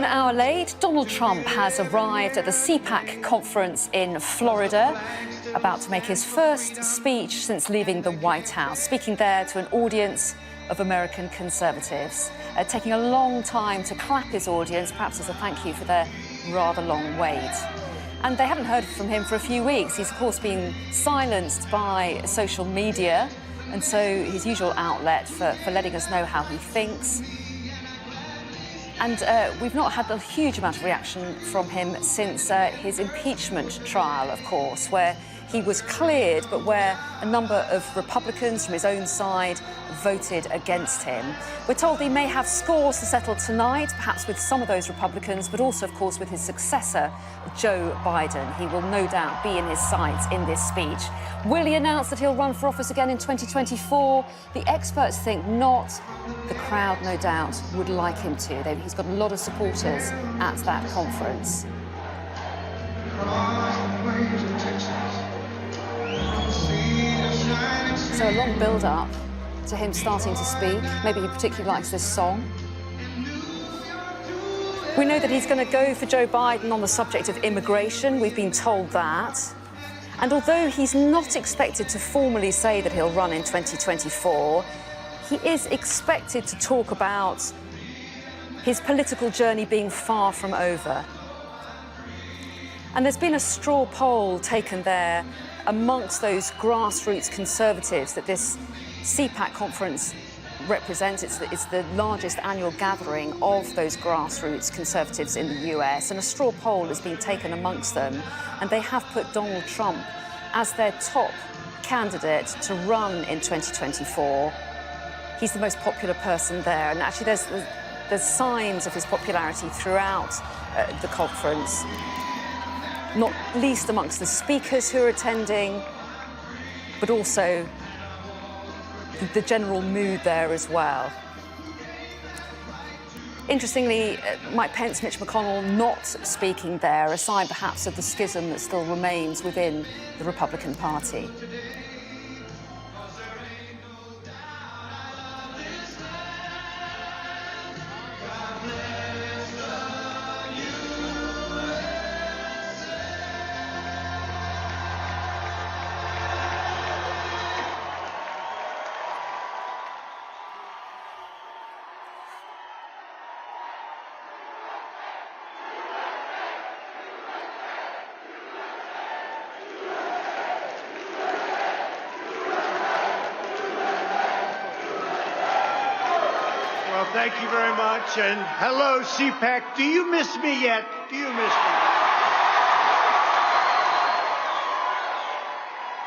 an hour late, Donald Trump has arrived at the CPAC conference in Florida, about to make his first speech since leaving the White House, speaking there to an audience of American conservatives, taking a long time to clap his audience, perhaps as a thank you for their rather long wait. And they haven't heard from him for a few weeks. He's, of course, been silenced by social media, and so his usual outlet for letting us know how he thinks. And we've not had a huge amount of reaction from him since his impeachment trial, of course, where he was cleared, but where a number of Republicans from his own side voted against him. We're told he may have scores to settle tonight, perhaps with some of those Republicans, but also, of course, with his successor, Joe Biden. He will no doubt be in his sights in this speech. Will he announce that he'll run for office again in 2024? The experts think not. The crowd, no doubt, would like him to. He's got a lot of supporters at that conference. So a long build-up to him starting to speak. Maybe he particularly likes this song. We know that he's going to go for Joe Biden on the subject of immigration. We've been told that. And although he's not expected to formally say that he'll run in 2024, he is expected to talk about his political journey being far from over. And there's been a straw poll taken there amongst those grassroots conservatives that this CPAC conference represents. It's the largest annual gathering of those grassroots conservatives in the US, and a straw poll has been taken amongst them, and they have put Donald Trump as their top candidate to run in 2024. He's the most popular person there, and actually there's signs of his popularity throughout the conference, not least amongst the speakers who are attending, but also the general mood there as well. Interestingly, Mike Pence, Mitch McConnell not speaking there, a sign perhaps of the schism that still remains within the Republican Party. Well, thank you very much, and hello, CPAC. Do you miss me yet? Do you miss me?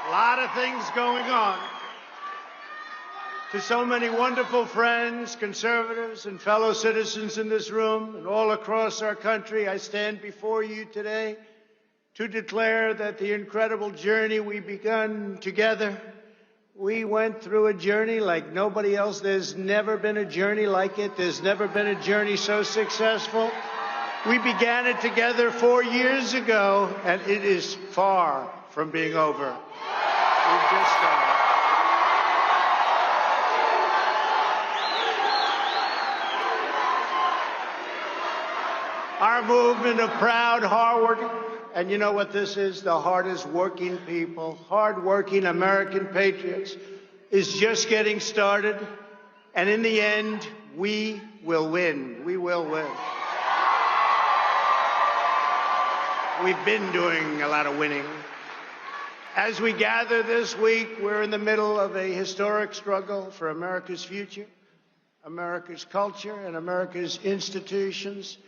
A lot of things going on. To so many wonderful friends, conservatives, and fellow citizens in this room and all across our country, I stand before you today to declare that the incredible journey we begun together, we went through a journey like nobody else. There's never been a journey like it. There's never been a journey so successful. We began it together 4 years ago, and it is far from being over. We've just started. Our movement of proud, hardworking, and you know what this is? The hardest working people, hardworking American patriots, is just getting started. And in the end, we will win. We will win. We've been doing a lot of winning. As we gather this week, we're in the middle of a historic struggle for America's future, America's culture, and America's institutions,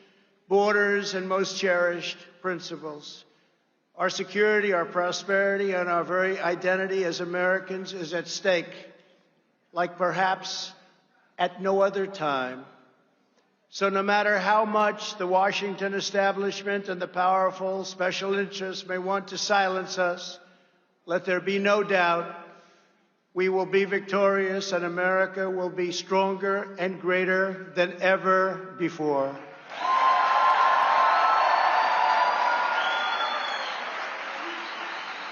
borders, and most cherished principles. Our security, our prosperity, and our very identity as Americans is at stake, like perhaps at no other time. So no matter how much the Washington establishment and the powerful special interests may want to silence us, let there be no doubt we will be victorious, and America will be stronger and greater than ever before.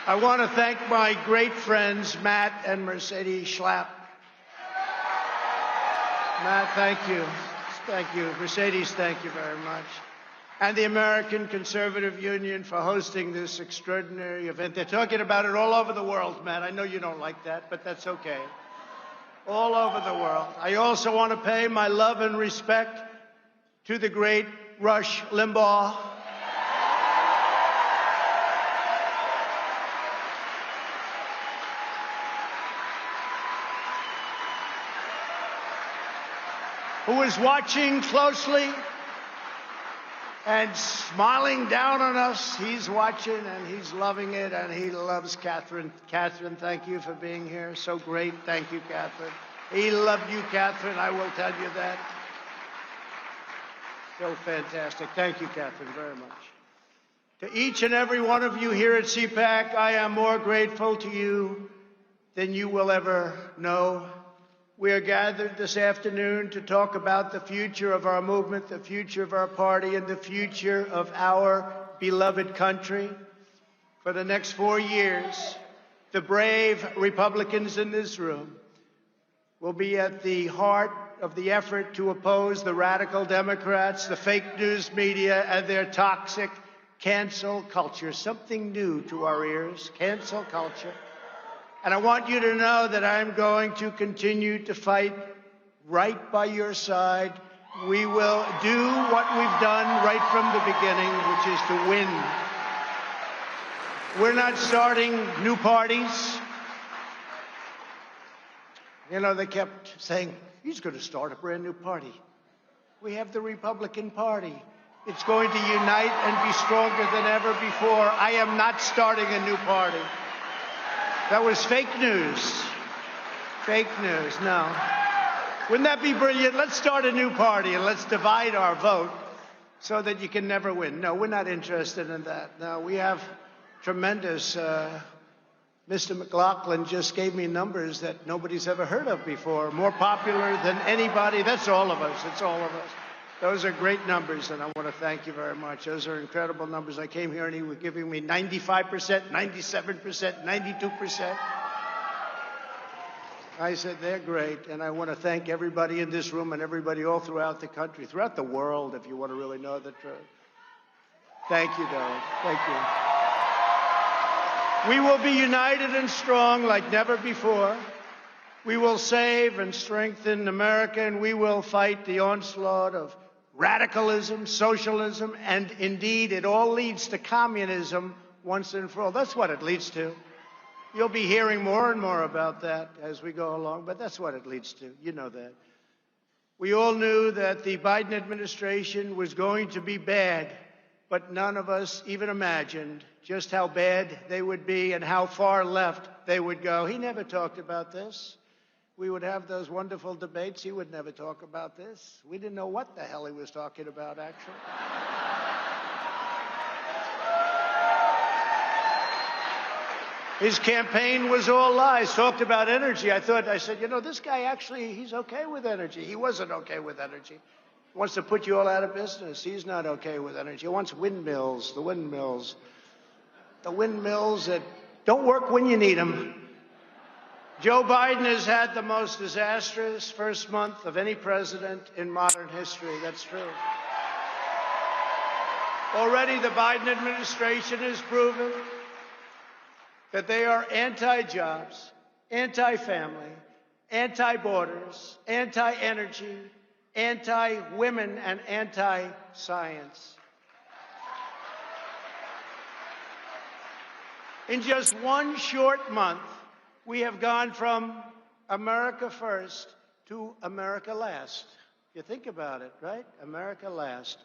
I want to thank my great friends, Matt and Mercedes Schlapp. Matt, thank you. It's Thank you. Mercedes, thank you very much. And the American Conservative Union for hosting this extraordinary event. They're talking about it all over the world, Matt. I know you don't like that, but that's okay. All over the world. I also want to pay my love and respect to the great Rush Limbaugh. Who is watching closely and smiling down on us. He's watching and he's loving it, and he loves Catherine. Catherine, thank you for being here. So great. Thank you, Catherine. He loved you, Catherine. I will tell you that. So fantastic. Thank you, Catherine, very much. To each and every one of you here at CPAC, I am more grateful to you than you will ever know. We are gathered this afternoon to talk about the future of our movement, the future of our party, and the future of our beloved country. For the next 4 years, the brave Republicans in this room will be at the heart of the effort to oppose the radical Democrats, the fake news media, and their toxic cancel culture. Something new to our ears, cancel culture. And I want you to know that I'm going to continue to fight right by your side. We will do what we've done right from the beginning, which is to win. We're not starting new parties. You know, they kept saying, he's going to start a brand new party. We have the Republican Party. It's going to unite and be stronger than ever before. I am not starting a new party. That was fake news. Fake news, no. Wouldn't that be brilliant? Let's start a new party and let's divide our vote so that you can never win. No, we're not interested in that. No, we have tremendous, Mr. McLaughlin just gave me numbers that nobody's ever heard of before. More popular than anybody. That's all of us. It's all of us. Those are great numbers, and I want to thank you very much. Those are incredible numbers. I came here and he was giving me 95%, 97%, 92%. I said, they're great, and I want to thank everybody in this room and everybody all throughout the country, throughout the world, if you want to really know the truth. Thank you, Doug. Thank you. We will be united and strong like never before. We will save and strengthen America, and we will fight the onslaught of radicalism, socialism, and indeed, it all leads to communism once and for all. That's what it leads to. You'll be hearing more and more about that as we go along, but that's what it leads to. You know that. We all knew that the Biden administration was going to be bad, but none of us even imagined just how bad they would be and how far left they would go. He never talked about this. We would have those wonderful debates. He would never talk about this. We didn't know what the hell he was talking about, actually. His campaign was all lies, talked about energy. I said, you know, this guy actually, he's okay with energy. He wasn't okay with energy. He wants to put you all out of business. He's not okay with energy. He wants windmills, the windmills that don't work when you need them. Joe Biden has had the most disastrous first month of any president in modern history. That's true. Already the Biden administration has proven that they are anti-jobs, anti-family, anti-borders, anti-energy, anti-women, and anti-science. In just one short month, we have gone from America first to America last. You think about it, right? America last.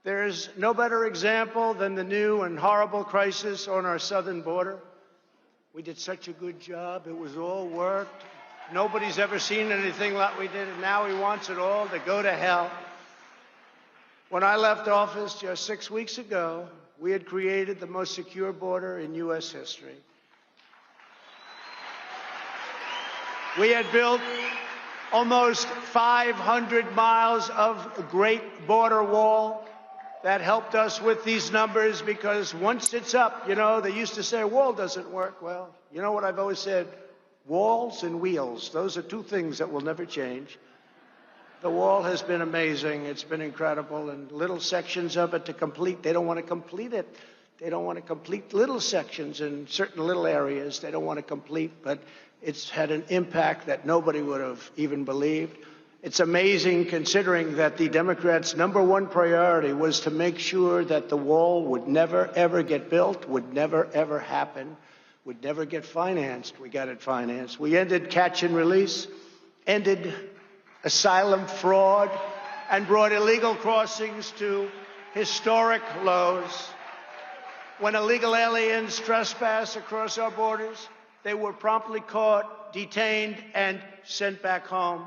There's no better example than the new and horrible crisis on our southern border. We did such a good job. It was all worked. Nobody's ever seen anything like we did, and now he wants it all to go to hell. When I left office just 6 weeks ago, we had created the most secure border in U.S. history. We had built almost 500 miles of great border wall. That helped us with these numbers because once it's up, you know, they used to say a wall doesn't work. Well, you know what I've always said? Walls and wheels, those are two things that will never change. The wall has been amazing. It's been incredible. And little sections of it to complete, they don't want to complete it. They don't want to complete little sections in certain little areas. They don't want to complete, but it's had an impact that nobody would have even believed. It's amazing considering that the Democrats' #1 priority was to make sure that the wall would never, ever get built, would never, ever happen, would never get financed. We got it financed. We ended catch and release, ended asylum fraud, and brought illegal crossings to historic lows. When illegal aliens trespass across our borders, they were promptly caught, detained, and sent back home.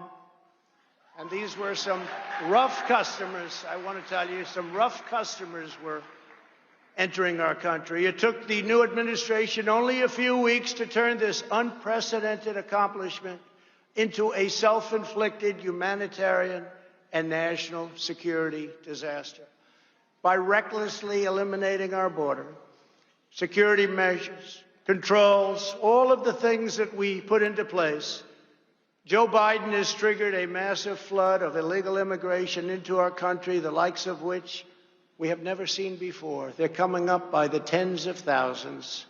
And these were some rough customers. I want to tell you, some rough customers were entering our country. It took the new administration only a few weeks to turn this unprecedented accomplishment into a self-inflicted humanitarian and national security disaster. By recklessly eliminating our border, security measures, controls, all of the things that we put into place, Joe Biden has triggered a massive flood of illegal immigration into our country, the likes of which we have never seen before. They're coming up by the tens of thousands.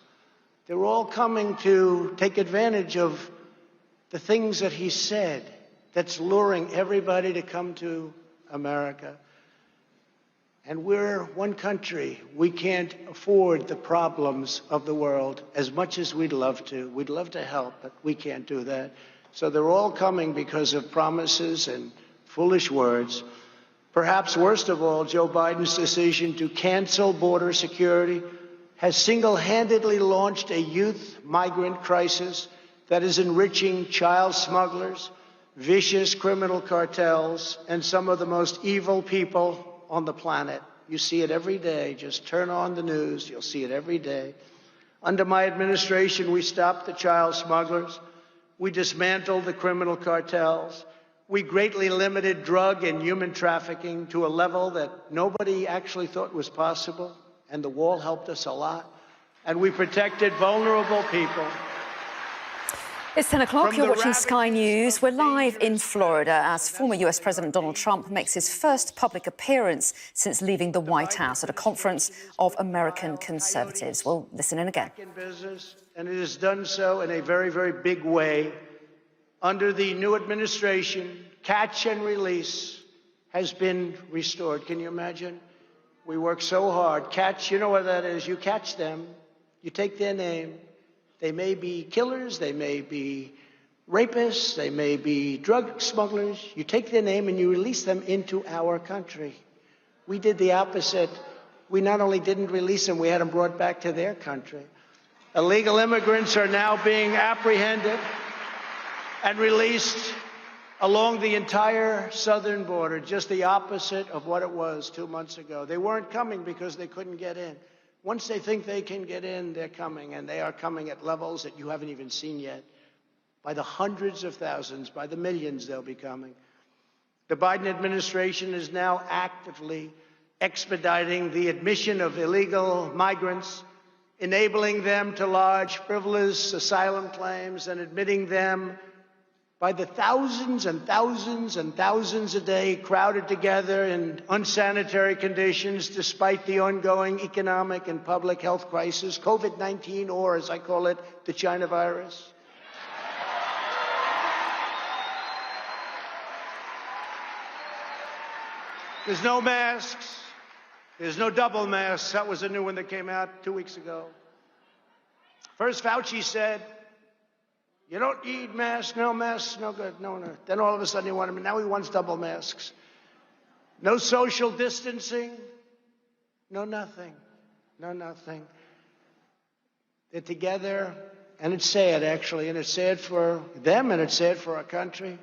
They're all coming to take advantage of the things that he said that's luring everybody to come to America. And we're one country. We can't afford the problems of the world as much as we'd love to. We'd love to help, but we can't do that. So they're all coming because of promises and foolish words. Perhaps worst of all, Joe Biden's decision to cancel border security has single-handedly launched a youth migrant crisis that is enriching child smugglers, vicious criminal cartels, and some of the most evil people on the planet. You see it every day. Just turn on the news. You'll see it every day. Under my administration, we stopped the child smugglers. We dismantled the criminal cartels. We greatly limited drug and human trafficking to a level that nobody actually thought was possible, and the wall helped us a lot. And we protected vulnerable people. It's 10 o'clock. You're watching Sky News. We're live in Florida as former US President Donald Trump makes his first public appearance since leaving the White House at a conference of American conservatives. We'll listen in again. And it has done so in a very, very big way. Under the new administration, catch and release has been restored. Can you imagine? We work so hard. Catch, you know what that is. You catch them. You take their name. They may be killers. They may be rapists. They may be drug smugglers. You take their name and you release them into our country. We did the opposite. We not only didn't release them, we had them brought back to their country. Illegal immigrants are now being apprehended and released along the entire southern border, just the opposite of what it was 2 months ago. They weren't coming because they couldn't get in. Once they think they can get in, they're coming, and they are coming at levels that you haven't even seen yet. By the hundreds of thousands, by the millions, they'll be coming. The Biden administration is now actively expediting the admission of illegal migrants, enabling them to lodge frivolous asylum claims and admitting them by the thousands and thousands and thousands a day, crowded together in unsanitary conditions despite the ongoing economic and public health crisis, COVID-19, or as I call it, the China virus. There's no masks. There's no double masks. That was a new one that came out 2 weeks ago. First, Fauci said, you don't need masks, no good, no. Then all of a sudden he wanted, now he wants double masks. No social distancing, no nothing. They're together, and it's sad, actually, and it's sad for them, and it's sad for our country.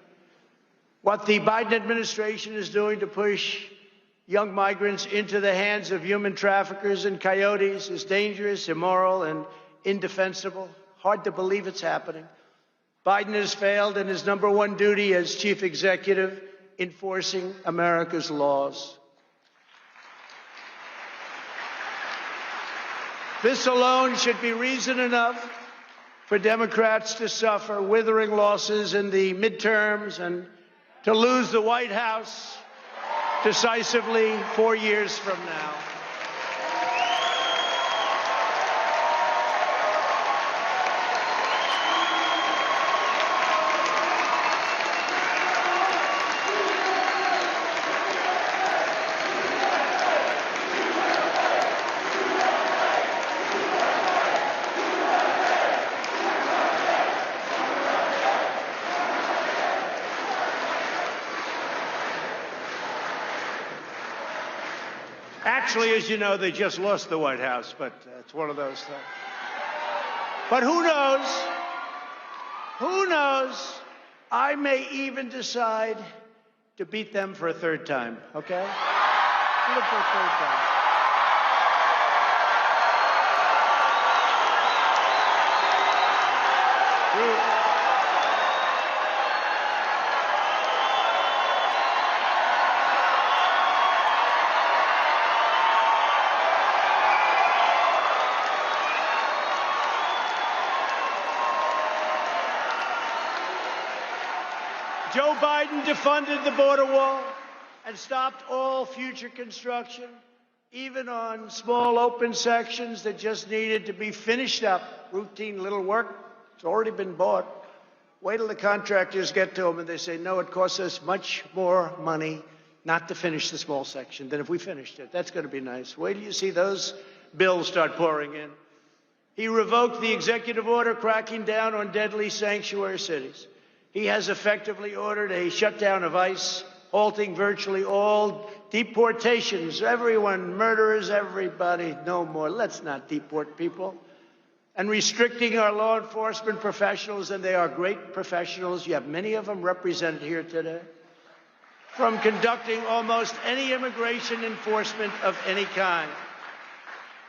What the Biden administration is doing to push young migrants into the hands of human traffickers and coyotes is dangerous, immoral, and indefensible. Hard to believe it's happening. Biden has failed in his #1 duty as chief executive, enforcing America's laws. This alone should be reason enough for Democrats to suffer withering losses in the midterms and to lose the White House decisively 4 years from now. Actually, as you know, they just lost the White House, but it's one of those things. But who knows? Who knows? I may even decide to beat them for a third time, okay? Beat them for a third time. Joe Biden defunded the border wall and stopped all future construction, even on small open sections that just needed to be finished up. Routine little work. It's already been bought. Wait till the contractors get to them and they say, no, it costs us much more money not to finish the small section than if we finished it. That's going to be nice. Wait till you see those bills start pouring in. He revoked the executive order cracking down on deadly sanctuary cities. He has effectively ordered a shutdown of ICE, halting virtually all deportations. Everyone, murderers, everybody, no more. Let's not deport people. And restricting our law enforcement professionals, and they are great professionals. You have many of them represented here today, from conducting almost any immigration enforcement of any kind.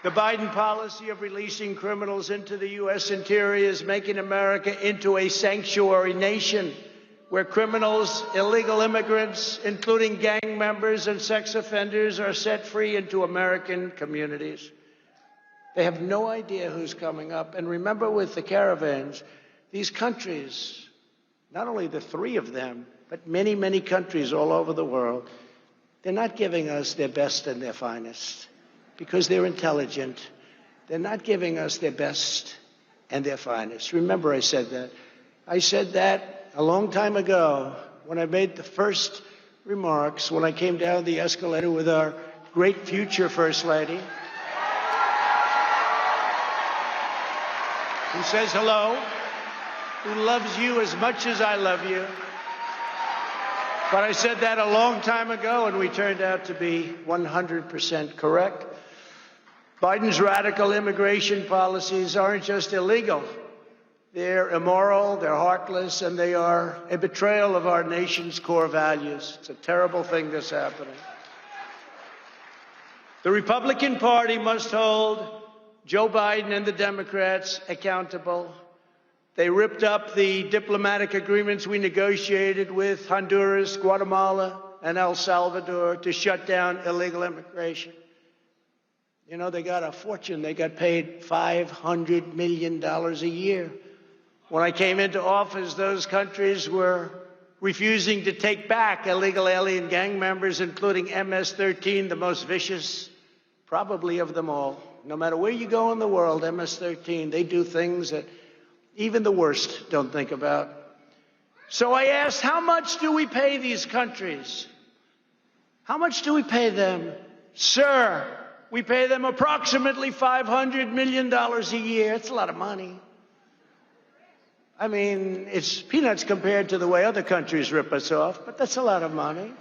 The Biden policy of releasing criminals into the U.S. interior is making America into a sanctuary nation where criminals, illegal immigrants, including gang members and sex offenders, are set free into American communities. They have no idea who's coming up. And remember, with the caravans, these countries, not only the three of them, but many, many countries all over the world, they're not giving us their best and their finest. Because they're intelligent. They're not giving us their best and their finest. Remember, I said that. I said that a long time ago when I made the first remarks, when I came down the escalator with our great future First Lady, who says hello, who loves you as much as I love you. But I said that a long time ago, and we turned out to be 100% correct. Biden's radical immigration policies aren't just illegal. They're immoral, they're heartless, and they are a betrayal of our nation's core values. It's a terrible thing that's happening. The Republican Party must hold Joe Biden and the Democrats accountable. They ripped up the diplomatic agreements we negotiated with Honduras, Guatemala, and El Salvador to shut down illegal immigration. You know, they got a fortune. They got paid $500 million a year. When I came into office, those countries were refusing to take back illegal alien gang members, including MS-13, the most vicious, probably of them all. No matter where you go in the world, MS-13, they do things that even the worst don't think about. So I asked, how much do we pay these countries? How much do we pay them? Sir, we pay them approximately $500 million a year. It's a lot of money. I mean, it's peanuts compared to the way other countries rip us off, but that's a lot of money.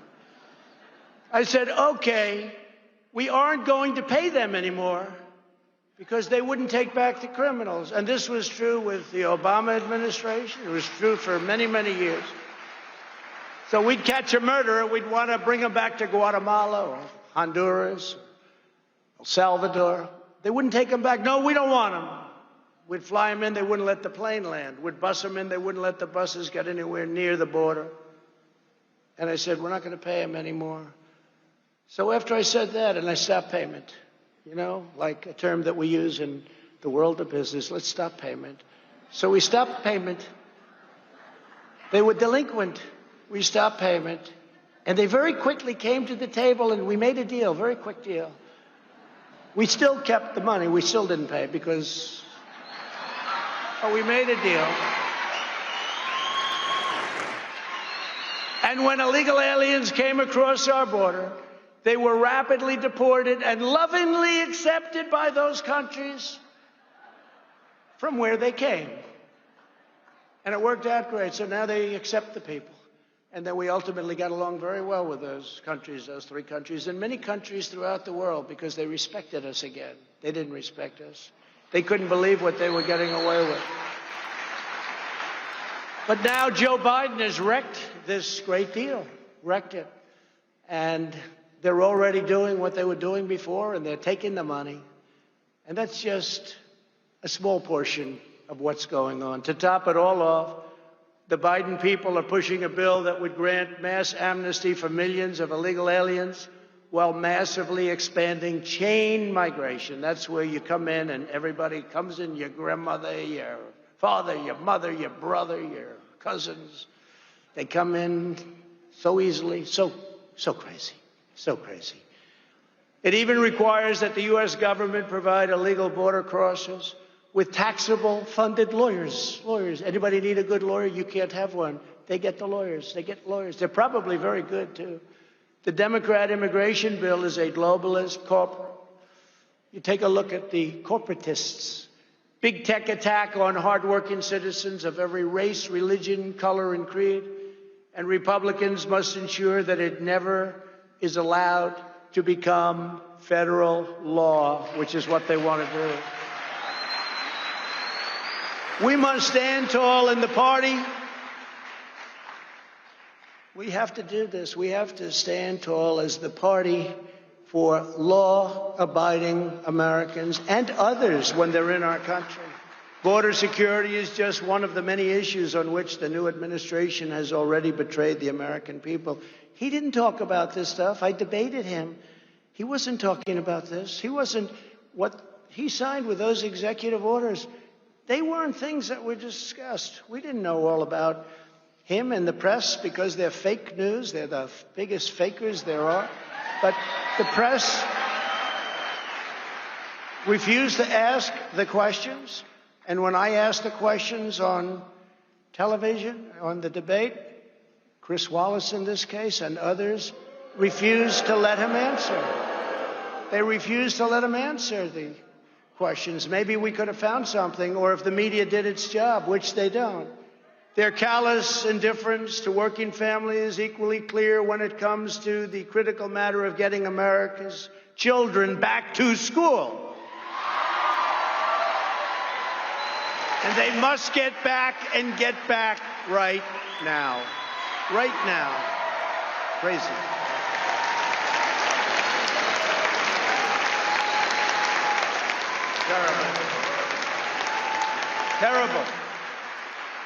I said, okay, we aren't going to pay them anymore because they wouldn't take back the criminals. And this was true with the Obama administration. It was true for many, many years. So we'd catch a murderer, we'd want to bring him back to Guatemala or Honduras, El Salvador. They wouldn't take him back. No, we don't want him. We'd fly him in, they wouldn't let the plane land. We'd bus him in, they wouldn't let the buses get anywhere near the border. And I said, we're not going to pay him anymore. So after I said that, and I stopped payment, you know, like a term that we use in the world of business, let's stop payment. So we stopped payment. They were delinquent. we stopped payment. And they very quickly came to the table and we made a deal, very quick deal. We still kept the money. We still didn't pay because, but we made a deal. And when illegal aliens came across our border, they were rapidly deported and lovingly accepted by those countries from where they came. And it worked out great. So now they accept the people. And then we ultimately got along very well with those countries, those three countries, and many countries throughout the world because they respected us again. They didn't respect us. They couldn't believe what they were getting away with. But now Joe Biden has wrecked this great deal, wrecked it. And they're already doing what they were doing before, and they're taking the money. And that's just a small portion of what's going on. To top it all off, the Biden people are pushing a bill that would grant mass amnesty for millions of illegal aliens while massively expanding chain migration. That's where you come in and everybody comes in, your grandmother, your father, your mother, your brother, your cousins. They come in so easily, so crazy, so crazy. It even requires that the U.S. government provide illegal border crossers with taxable funded lawyers. Anybody need a good lawyer? You can't have one. They get the lawyers. They get lawyers. They're probably very good, too. The Democrat immigration bill is a globalist corporate. You take a look at the corporatists. Big tech attack on hardworking citizens of every race, religion, color, and creed. And Republicans must ensure that it never is allowed to become federal law, which is what they want to do. We must stand tall in the party. We have to do this. We have to stand tall as the party for law-abiding Americans and others when they're in our country. Border security is just one of the many issues on which the new administration has already betrayed the American people. He didn't talk about this stuff. I debated him. He wasn't talking about this. He wasn't. What he signed with those executive orders, they weren't things that were discussed. We didn't know all about him and the press because they're fake news. They're the biggest fakers there are. But the press refused to ask the questions. And when I asked the questions on television, on the debate, Chris Wallace in this case and others refused to let him answer. They refused to let him answer the questions. Maybe we could have found something, or if the media did its job, which they don't. Their callous indifference to working families is equally clear when it comes to the critical matter of getting America's children back to school. And they must get back and get back right now. Right now. Crazy. Terrible. Terrible.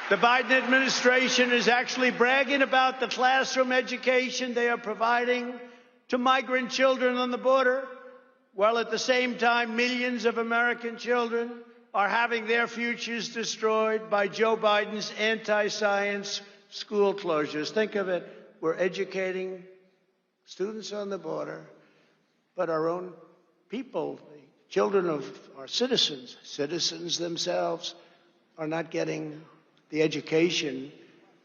The Biden administration is actually bragging about the classroom education they are providing to migrant children on the border, while at the same time millions of American children are having their futures destroyed by Joe Biden's anti-science school closures. Think of it. We're educating students on the border, but our own people, the children of our citizens themselves, are not getting the education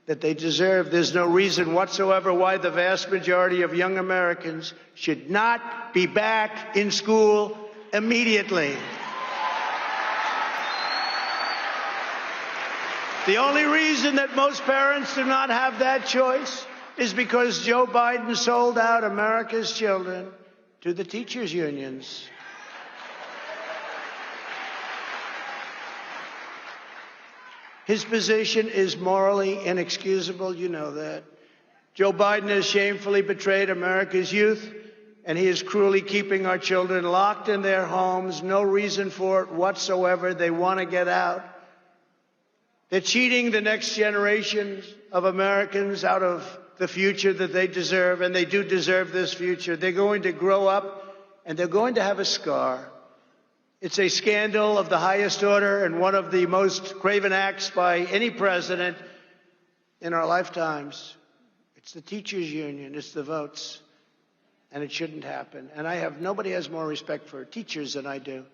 that they deserve. There's no reason whatsoever why the vast majority of young Americans should not be back in school immediately. The only reason that most parents do not have that choice is because Joe Biden sold out America's children to the teachers' unions. His position is morally inexcusable. You know that. Joe Biden has shamefully betrayed America's youth, and he is cruelly keeping our children locked in their homes. No reason for it whatsoever. They want to get out. They're cheating the next generation of Americans out of the future that they deserve, and they do deserve this future. They're going to grow up, and they're going to have a scar. It's a scandal of the highest order and one of the most craven acts by any president in our lifetimes. It's the teachers' union. It's the votes. And it shouldn't happen. And nobody has more respect for teachers than I do.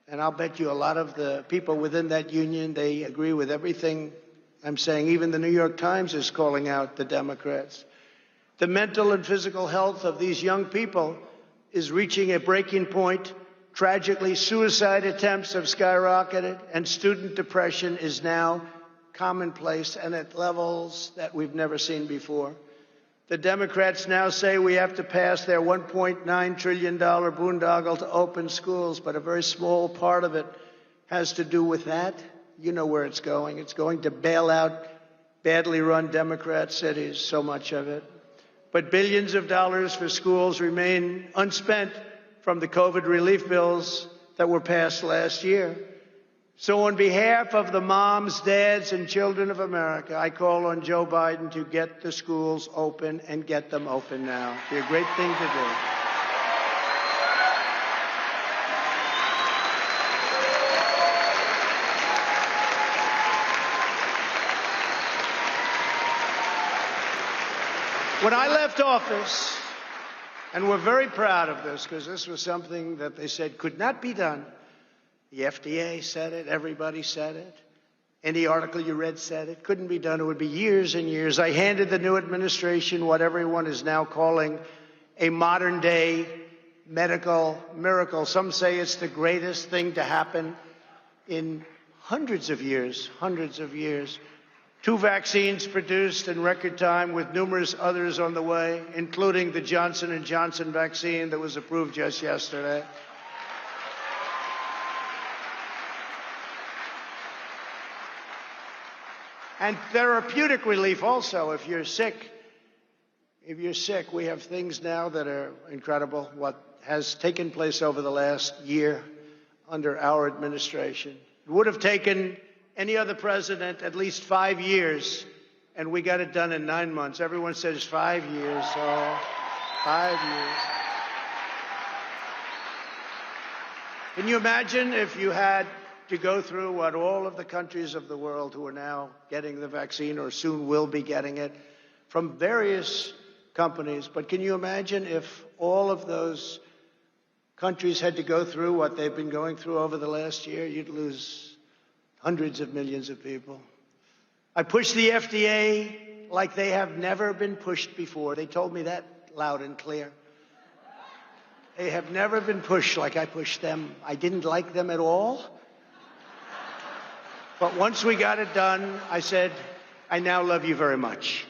And I'll bet you a lot of the people within that union, they agree with everything I'm saying. Even the New York Times is calling out the Democrats. The mental and physical health of these young people is reaching a breaking point. Tragically, suicide attempts have skyrocketed, and student depression is now commonplace and at levels that we've never seen before. The Democrats now say we have to pass their $1.9 trillion boondoggle to open schools, but a very small part of it has to do with that. You know where it's going. It's going to bail out badly run Democrat cities, so much of it. But billions of dollars for schools remain unspent from the COVID relief bills that were passed last year. So on behalf of the moms, dads, and children of America, I call on Joe Biden to get the schools open and get them open now. It'd be a great thing to do. When I left office, and we're very proud of this because this was something that they said could not be done. The FDA said it. Everybody said it. Any article you read said it. Couldn't be done. It would be years and years. I handed the new administration what everyone is now calling a modern-day medical miracle. Some say it's the greatest thing to happen in hundreds of years. 2 vaccines produced in record time with numerous others on the way, including the Johnson & Johnson vaccine that was approved just yesterday. And therapeutic relief also. If you're sick, we have things now that are incredible. What has taken place over the last year under our administration. It would have taken any other president at least 5 years, and we got it done in 9 months. Everyone says 5 years, so 5 years. Can you imagine if you had to go through what all of the countries of the world who are now getting the vaccine or soon will be getting it from various companies? But can you imagine if all of those countries had to go through what they've been going through over the last year? You'd lose hundreds of millions of people. I pushed the FDA like they have never been pushed before. They told me that loud and clear. They have never been pushed like I pushed them. I didn't like them at all. But once we got it done, I said, I now love you very much.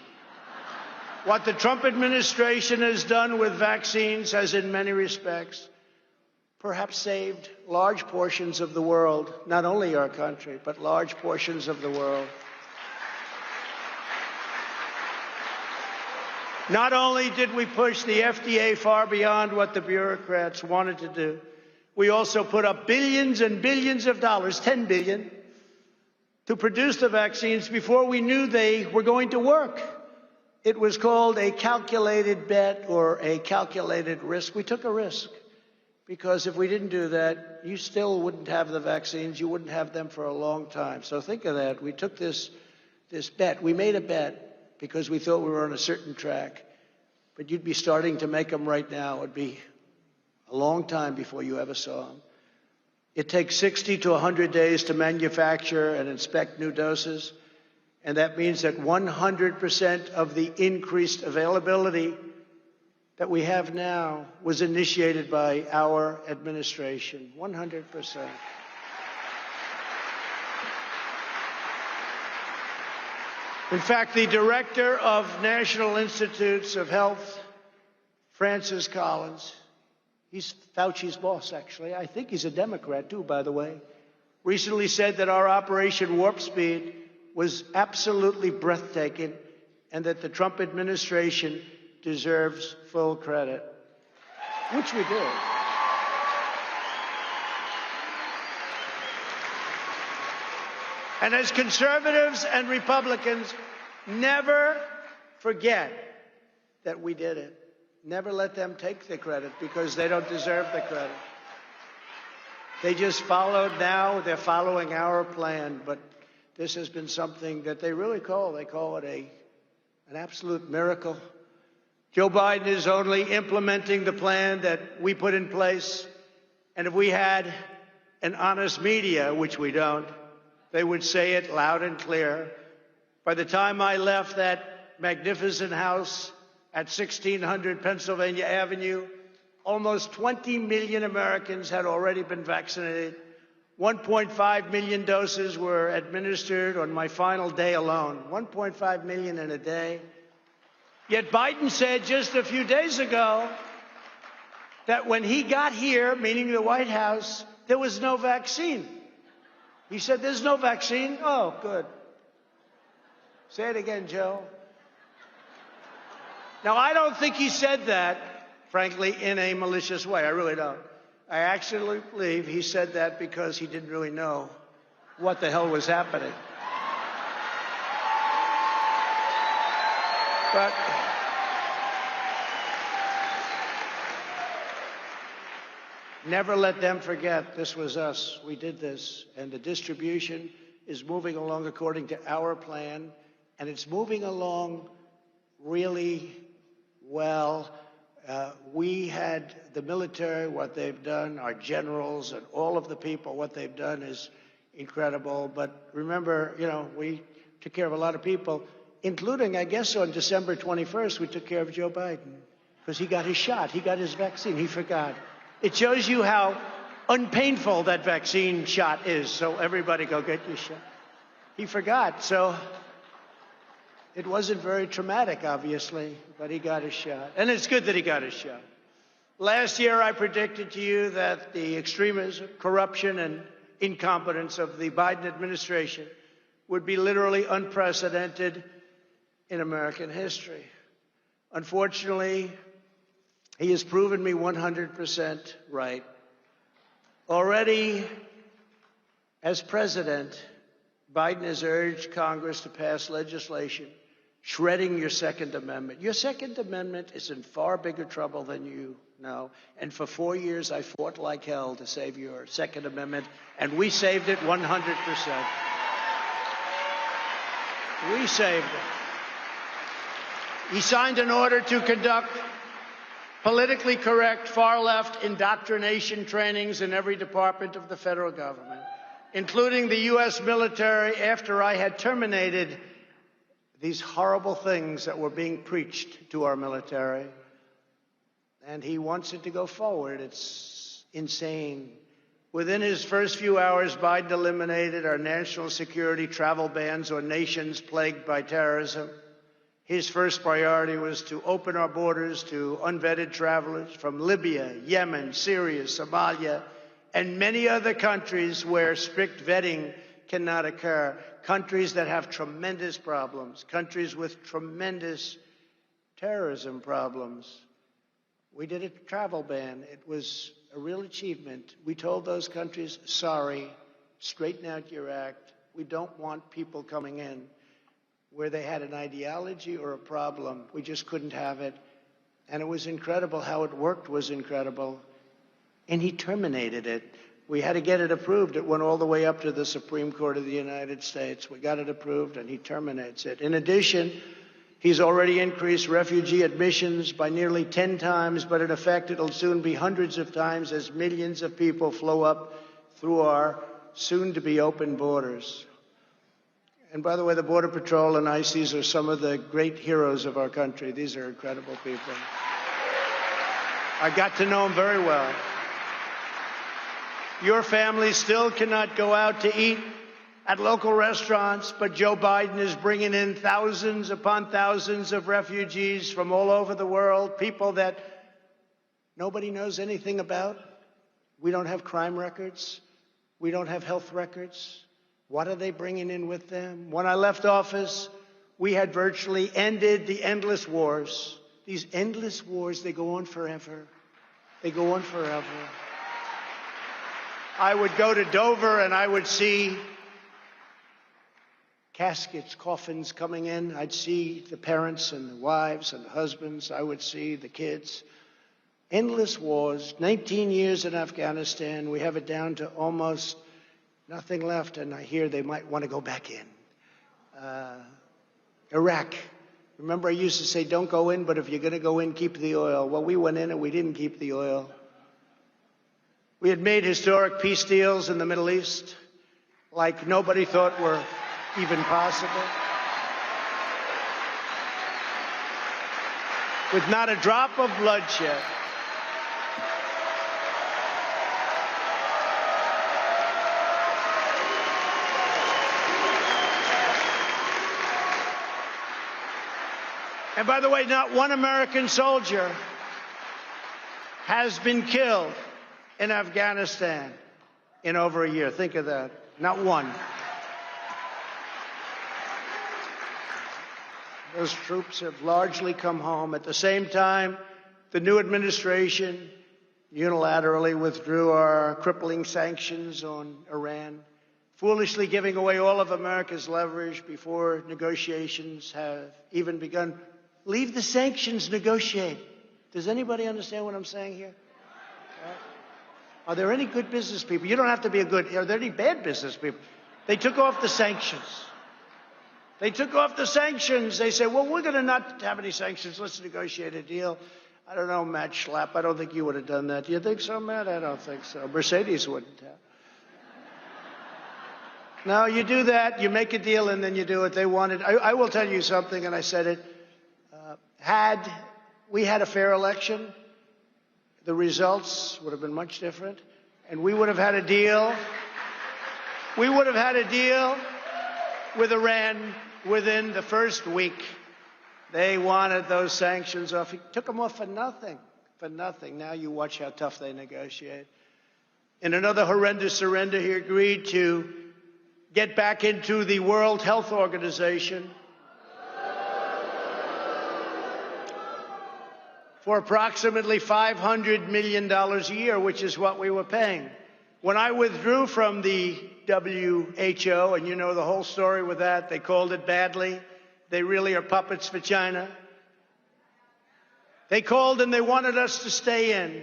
What the Trump administration has done with vaccines has, in many respects, perhaps saved large portions of the world, not only our country, but large portions of the world. Not only did we push the FDA far beyond what the bureaucrats wanted to do, we also put up billions and billions of dollars, $10 billion, to produce the vaccines before we knew they were going to work. It was called a calculated bet or a calculated risk. We took a risk because if we didn't do that, you still wouldn't have the vaccines. You wouldn't have them for a long time. So think of that. We took this bet. We made a bet because we thought we were on a certain track. But you'd be starting to make them right now. It would be a long time before you ever saw them. It takes 60 to 100 days to manufacture and inspect new doses. And that means that 100% of the increased availability that we have now was initiated by our administration. 100%. In fact, the director of National Institutes of Health, Francis Collins, he's Fauci's boss, actually. I think he's a Democrat, too, by the way. Recently said that our Operation Warp Speed was absolutely breathtaking and that the Trump administration deserves full credit, which we do. And as conservatives and Republicans, never forget that we did it. Never let them take the credit because they don't deserve the credit. They just followed. Now they're following our plan, but this has been something that they really call it an absolute miracle. Joe Biden is only implementing the plan that we put in place. And if we had an honest media, which we don't, they would say it loud and clear. By the time I left that magnificent house at 1600 Pennsylvania Avenue, almost 20 million Americans had already been vaccinated. 1.5 million doses were administered on my final day alone. 1.5 million in a day. Yet Biden said just a few days ago that when he got here, meaning the White House, there was no vaccine. He said, there's no vaccine? Oh, good. Say it again, Joe. Now, I don't think he said that, frankly, in a malicious way. I really don't. I actually believe he said that because he didn't really know what the hell was happening. But never let them forget this was us. We did this. And the distribution is moving along according to our plan. And it's moving along really well. We had the military, what they've done, our generals and all of the people, what they've done is incredible. But remember, you know, we took care of a lot of people, including, I guess, on December 21st, we took care of Joe Biden because he got his shot. He got his vaccine. He forgot. It shows you how unpainful that vaccine shot is. So everybody go get your shot. He forgot. So it wasn't very traumatic, obviously, but he got his shot. And it's good that he got his shot. Last year, I predicted to you that the extremism, corruption, and incompetence of the Biden administration would be literally unprecedented in American history. Unfortunately, he has proven me 100% right. Already, as president, Biden has urged Congress to pass legislation shredding your Second Amendment. Your Second Amendment is in far bigger trouble than you know. And for 4 years, I fought like hell to save your Second Amendment, and we saved it 100%. We saved it. He signed an order to conduct politically correct far-left indoctrination trainings in every department of the federal government, including the U.S. military, after I had terminated these horrible things that were being preached to our military. And he wants it to go forward. It's insane. Within his first few hours, Biden eliminated our national security travel bans on nations plagued by terrorism. His first priority was to open our borders to unvetted travelers from Libya, Yemen, Syria, Somalia, and many other countries where strict vetting cannot occur, countries that have tremendous problems, countries with tremendous terrorism problems. We did a travel ban. It was a real achievement. We told those countries, sorry, straighten out your act. We don't want people coming in where they had an ideology or a problem. We just couldn't have it. And it was incredible. How it worked was incredible. And he terminated it. We had to get it approved. It went all the way up to the Supreme Court of the United States. We got it approved, and he terminates it. In addition, he's already increased refugee admissions by nearly 10 times, but in effect, it'll soon be hundreds of times as millions of people flow up through our soon-to-be open borders. And by the way, the Border Patrol and ICE, these are some of the great heroes of our country. These are incredible people. I got to know them very well. Your family still cannot go out to eat at local restaurants, but Joe Biden is bringing in thousands upon thousands of refugees from all over the world, people that nobody knows anything about. We don't have crime records. We don't have health records. What are they bringing in with them? When I left office, we had virtually ended the endless wars. These endless wars, they go on forever. They go on forever. I would go to Dover and I would see caskets, coffins coming in. I'd see the parents and the wives and the husbands. I would see the kids. Endless wars, 19 years in Afghanistan. We have it down to almost nothing left, and I hear they might want to go back in. Iraq, Remember, I used to say, don't go in, but if you're going to go in, keep the oil. Well, we went in and we didn't keep the oil. We had made historic peace deals in the Middle East like nobody thought were even possible, with not a drop of bloodshed. And by the way, not one American soldier has been killed in Afghanistan in over a year. Think of that. Not one. Those troops have largely come home. At the same time, the new administration unilaterally withdrew our crippling sanctions on Iran, foolishly giving away all of America's leverage before negotiations have even begun. Leave the sanctions, negotiate. Does anybody understand what I'm saying here? Are there any good business people? You don't have to be a good. Are there any bad business people? They took off the sanctions. They took off the sanctions. They said, well, we're going to not have any sanctions. Let's negotiate a deal. I don't know, Matt Schlapp. I don't think you would have done that. Do you think so, Matt? I don't think so. Mercedes wouldn't have. No, you do that. You make a deal, and then you do what they wanted. I will tell you something, and I said it. Had we had a fair election, the results would have been much different, and we would have had a deal. We would have had a deal with Iran within the first week. They wanted those sanctions off. He took them off for nothing, for nothing. Now you watch how tough they negotiate. In another horrendous surrender, he agreed to get back into the World Health Organization for approximately $500 million a year, which is what we were paying. When I withdrew from the WHO, and you know the whole story with that, they called it badly. They really are puppets for China. They called and they wanted us to stay in.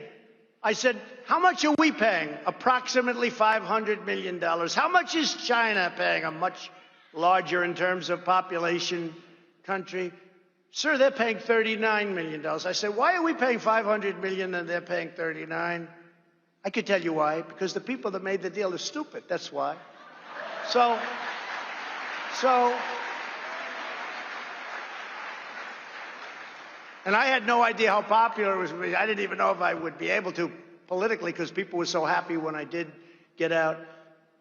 I said, how much are we paying? Approximately $500 million. How much is China paying? A much larger in terms of population country. Sir, they're paying $39 million. I said, why are we paying $500 million and they're paying $39? I could tell you why. Because the people that made the deal are stupid. That's why. So, and I had no idea how popular it was. I didn't even know if I would be able to politically, because people were so happy when I did get out.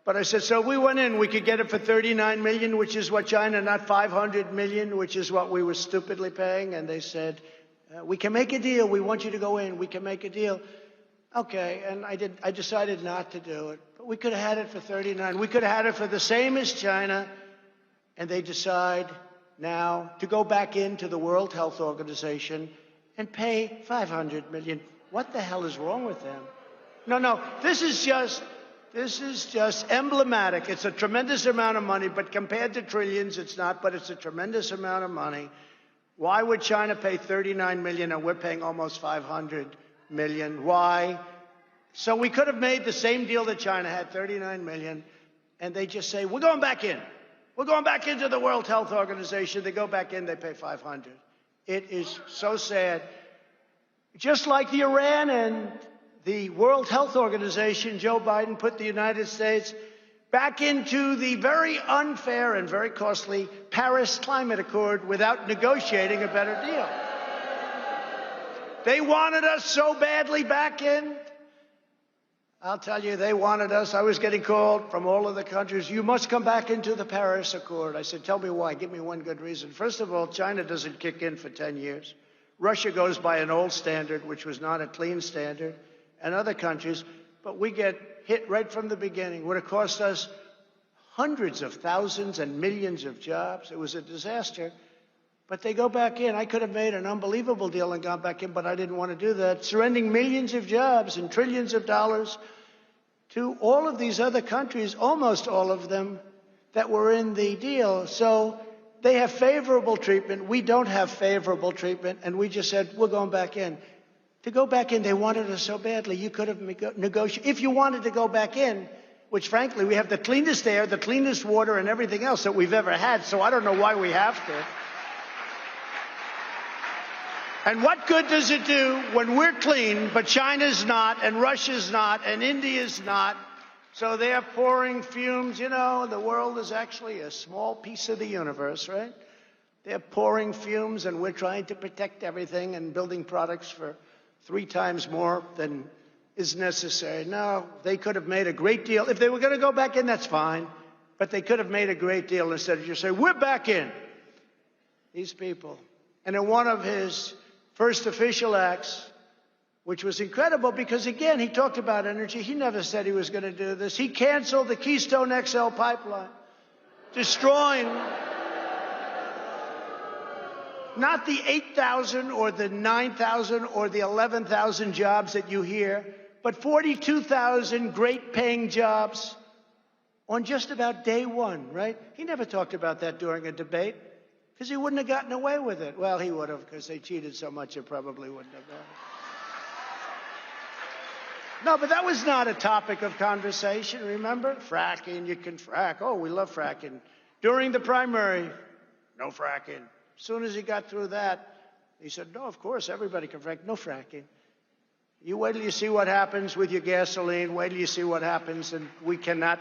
But I said, so we went in, we could get it for $39 million, which is what China, not $500 million, which is what we were stupidly paying. And they said, we can make a deal. We want you to go in. We can make a deal. Okay, and I decided not to do it. But we could have had it for $39. We could have had it for the same as China. And they decide now to go back into the World Health Organization and pay $500 million. What the hell is wrong with them? No, this is just emblematic. It's a tremendous amount of money, but compared to trillions, it's not, but it's a tremendous amount of money. Why would China pay $39 million and we're paying almost $500 million? Why? So we could have made the same deal that China had, $39 million, and they just say, we're going back in. We're going back into the World Health Organization. They go back in, they pay $500. It is so sad. Just like the Iran and the World Health Organization, Joe Biden put the United States back into the very unfair and very costly Paris Climate Accord without negotiating a better deal. They wanted us so badly back in. I'll tell you, they wanted us. I was getting called from all of the countries. You must come back into the Paris Accord. I said, tell me why. Give me one good reason. First of all, China doesn't kick in for 10 years. Russia goes by an old standard, which was not a clean standard, and other countries. But we get hit right from the beginning. It would have cost us hundreds of thousands and millions of jobs. It was a disaster. But they go back in. I could have made an unbelievable deal and gone back in, but I didn't want to do that. Surrendering millions of jobs and trillions of dollars to all of these other countries, almost all of them, that were in the deal. So they have favorable treatment. We don't have favorable treatment. And we just said, we're going back in. To go back in, they wanted us so badly. You could have negotiated. If you wanted to go back in, which frankly, we have the cleanest air, the cleanest water, and everything else that we've ever had. So I don't know why we have to. And what good does it do when we're clean, but China's not, and Russia's not, and India's not? So they're pouring fumes. You know, the world is actually a small piece of the universe, right? They're pouring fumes, and we're trying to protect everything and building products for 3 times more than is necessary. No, they could have made a great deal. If they were going to go back in, that's fine. But they could have made a great deal instead of just say, we're back in. These people. And in one of his first official acts, which was incredible because, again, he talked about energy. He never said he was going to do this. He canceled the Keystone XL pipeline, destroying not the 8,000 or the 9,000 or the 11,000 jobs that you hear, but 42,000 great-paying jobs on just about day one, right? He never talked about that during a debate because he wouldn't have gotten away with it. Well, he would have because they cheated so much it probably wouldn't have gone. No, but that was not a topic of conversation, remember? Fracking, you can frack. Oh, we love fracking. During the primary, no fracking. As soon as he got through that, he said, no, of course, everybody can frack. No fracking. You wait till you see what happens with your gasoline. Wait till you see what happens, and we cannot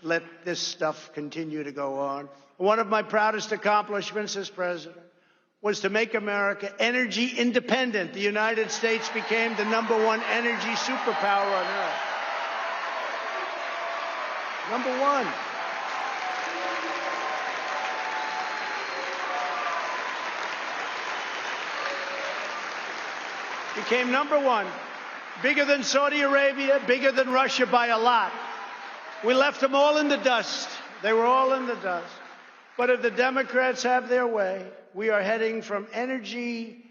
let this stuff continue to go on. One of my proudest accomplishments as president was to make America energy independent. The United States became the #1 energy superpower on earth. #1. Became #1. Bigger than Saudi Arabia, bigger than Russia by a lot. We left them all in the dust. They were all in the dust. But if the Democrats have their way, we are heading from energy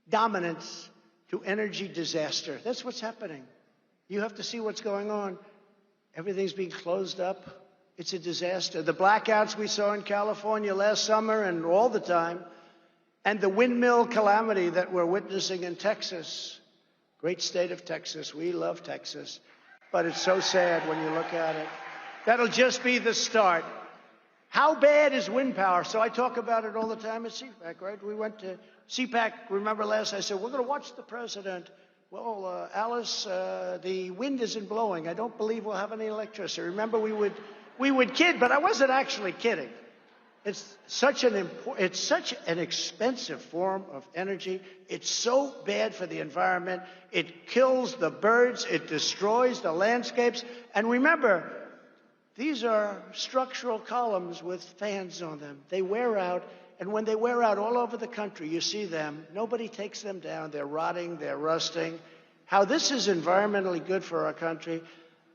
dominance to energy disaster. That's what's happening. You have to see what's going on. Everything's being closed up. It's a disaster. The blackouts we saw in California last summer and all the time, and the windmill calamity that we're witnessing in Texas. Great state of Texas. We love Texas. But it's so sad when you look at it. That'll just be the start. How bad is wind power? So I talk about it all the time at CPAC, right? We went to CPAC, remember last, I said, we're going to watch the president. Well, Alice, the wind isn't blowing. I don't believe we'll have any electricity. Remember, we would kid, but I wasn't actually kidding. It's such an expensive form of energy. It's so bad for the environment. It kills the birds. It destroys the landscapes. And remember, these are structural columns with fans on them. They wear out, and when they wear out all over the country, you see them. Nobody takes them down. They're rotting. They're rusting. How this is environmentally good for our country,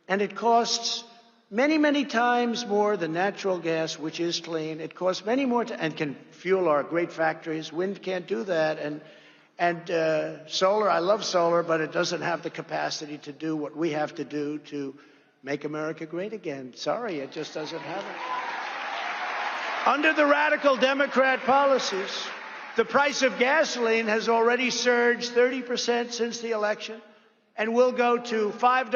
and it costs many, many times more than natural gas, which is clean. It costs many more and can fuel our great factories. Wind can't do that. And solar, I love solar, but it doesn't have the capacity to do what we have to do to make America great again. Sorry, it just doesn't have it. Under the radical Democrat policies, the price of gasoline has already surged 30% since the election, and will go to $5,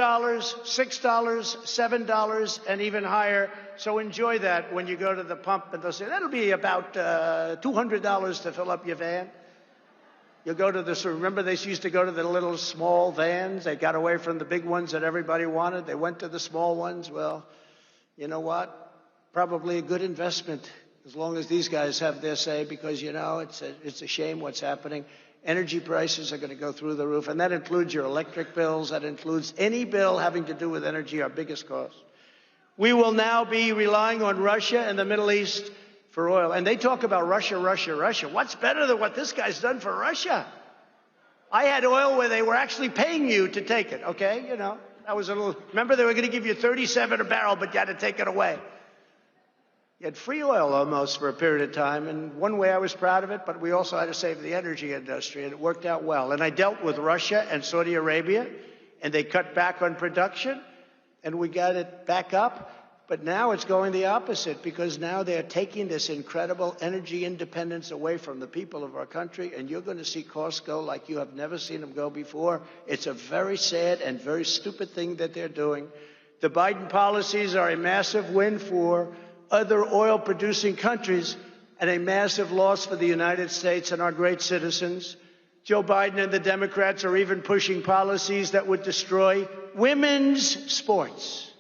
$6, $7, and even higher. So enjoy that when you go to the pump, and they'll say, that'll be about $200 to fill up your van. You'll go to this, remember they used to go to the little small vans? They got away from the big ones that everybody wanted. They went to the small ones. Well, you know what? Probably a good investment as long as these guys have their say, because, you know, it's a shame what's happening. Energy prices are going to go through the roof, and that includes your electric bills. That includes any bill having to do with energy, our biggest cost. We will now be relying on Russia and the Middle East for oil. And they talk about Russia, Russia, Russia. What's better than what this guy's done for Russia? I had oil where they were actually paying you to take it, okay? You know, that was a little, remember they were going to give you 37 a barrel, but you had to take it away. You had free oil almost for a period of time, and one way I was proud of it, but we also had to save the energy industry, and it worked out well. And I dealt with Russia and Saudi Arabia, and they cut back on production, and we got it back up. But now it's going the opposite, because now they're taking this incredible energy independence away from the people of our country, and you're going to see costs go like you have never seen them go before. It's a very sad and very stupid thing that they're doing. The Biden policies are a massive win for other oil-producing countries and a massive loss for the United States and our great citizens. Joe Biden and the Democrats are even pushing policies that would destroy women's sports.